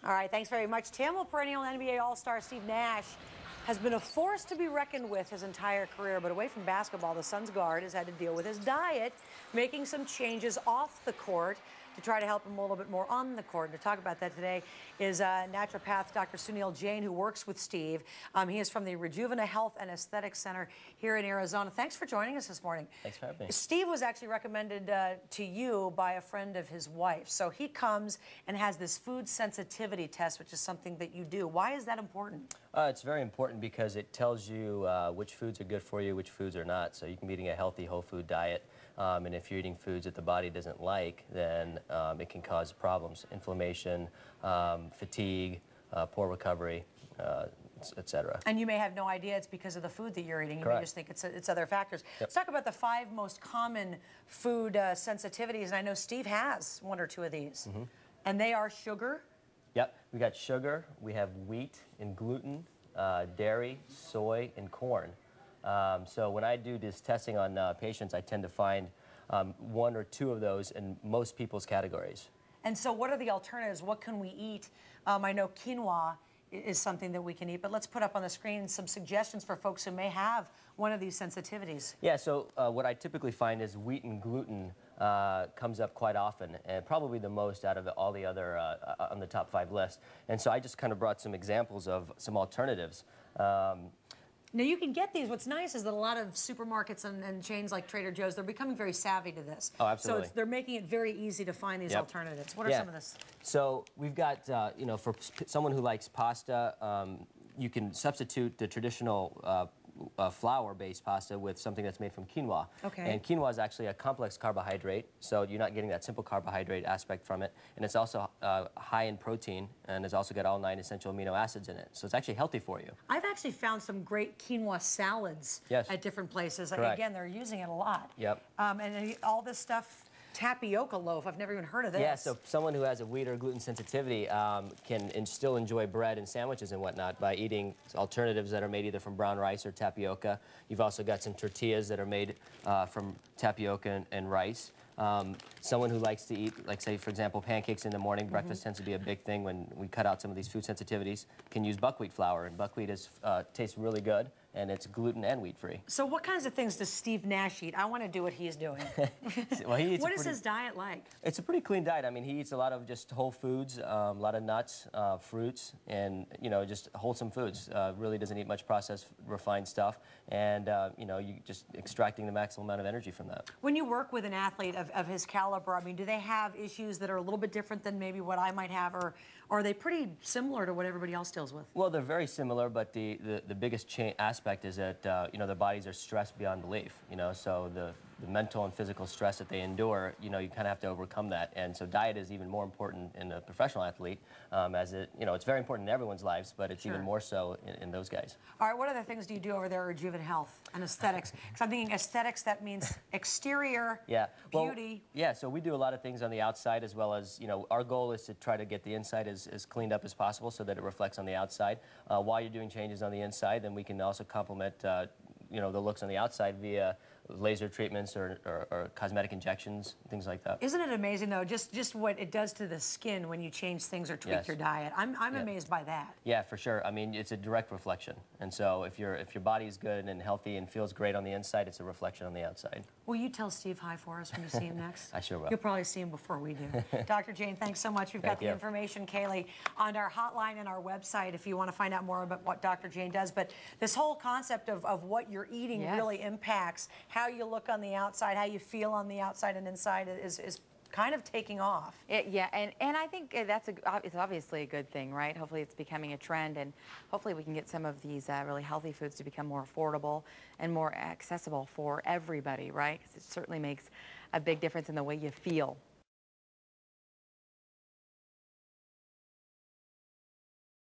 All right, thanks very much, Tim. Well, perennial NBA All-Star Steve Nash has been a force to be reckoned with his entire career, but away from basketball, the Suns guard has had to deal with his diet, making some changes off the court to try to help him a little bit more on the court. And to talk about that today is naturopath Dr. Suneil Jain, who works with Steve. He is from the Rejuvena Health and Aesthetics Center here in Arizona. Thanks for joining us this morning. Thanks for having me. Steve was actually recommended to you by a friend of his wife. So he comes and has this food sensitivity test, which is something that you do. Why is that important? It's very important because it tells you which foods are good for you, which foods are not. So you can be eating a healthy whole food diet. And if you're eating foods that the body doesn't like, then it can cause problems, inflammation, fatigue, poor recovery, etc. And you may have no idea it's because of the food that you're eating. You Correct. may just think it's other factors. Yep. Let's talk about the 5 most common food sensitivities. And I know Steve has 1 or 2 of these. Mm-hmm. And they are sugar. Yep, we got sugar, we have wheat and gluten, dairy, soy, and corn. So when I do this testing on patients, I tend to find 1 or 2 of those in most people's categories. And so what are the alternatives? What can we eat? I know quinoa is something that we can eat, but let's put up on the screen some suggestions for folks who may have one of these sensitivities. Yeah, so what I typically find is wheat and gluten comes up quite often, and probably the most out of all the other on the top 5 list. And so I just kind of brought some examples of some alternatives. Now, you can get these. What's nice is that a lot of supermarkets and chains like Trader Joe's, they're becoming very savvy to this. Oh, absolutely. So they're making it very easy to find these alternatives. What are some of this? So we've got, you know, for someone who likes pasta, you can substitute the traditional flour-based pasta with something that's made from quinoa. Okay. And quinoa is actually a complex carbohydrate, so you're not getting that simple carbohydrate aspect from it. And it's also high in protein, and it's also got all 9 essential amino acids in it. So it's actually healthy for you. I've actually found some great quinoa salads at different places. Correct. Again, they're using it a lot. Yep. And all this stuff, tapioca loaf, I've never even heard of this. Yeah, so someone who has a wheat or gluten sensitivity can still enjoy bread and sandwiches and whatnot by eating alternatives that are made either from brown rice or tapioca. You've also got some tortillas that are made from tapioca and rice. Someone who likes to eat, like say, for example, pancakes in the morning, breakfast tends to be a big thing when we cut out some of these food sensitivities, can use buckwheat flour, and buckwheat tastes really good, and it's gluten and wheat free. So what kinds of things does Steve Nash eat? I want to do what he's doing. Well, he eats what is his diet like? It's a pretty clean diet. I mean, he eats a lot of just whole foods, a lot of nuts, fruits, and, you know, just wholesome foods. Really doesn't eat much processed, refined stuff, and, you know, you just extracting the maximum amount of energy from that. When you work with an athlete of his caliber, I mean, do they have issues that are a little bit different than maybe what I might have, or are they pretty similar to what everybody else deals with? Well, they're very similar, but the biggest aspect is that, you know, their bodies are stressed beyond belief, you know, so the mental and physical stress that they endure, you know, you kind of have to overcome that. And so diet is even more important in a professional athlete, as it, you know, it's very important in everyone's lives, but it's even more so in those guys. All right, what other things do you do over there at Rejuvena Health and Aesthetics? Because I'm thinking aesthetics, that means exterior, beauty. Yeah, so we do a lot of things on the outside as well as, you know, our goal is to try to get the inside as cleaned up as possible so that it reflects on the outside. While you're doing changes on the inside, then we can also complement, you know, the looks on the outside via laser treatments or cosmetic injections, things like that. Isn't it amazing, though, just what it does to the skin when you change things or tweak your diet? I'm amazed by that. Yeah, for sure. I mean, it's a direct reflection. And so if your body is good and healthy and feels great on the inside, it's a reflection on the outside. Will you tell Steve hi for us when you see him next? I sure will. You'll probably see him before we do. Dr. Jain, thanks so much. We've got the information, Kaylee, on our hotline and our website if you want to find out more about what Dr. Jain does. But this whole concept of what you're eating really impacts how you look on the outside, how you feel on the outside and inside is kind of taking off. Yeah, and I think it's obviously a good thing, right? Hopefully it's becoming a trend, and hopefully we can get some of these really healthy foods to become more affordable and more accessible for everybody, right? Because it certainly makes a big difference in the way you feel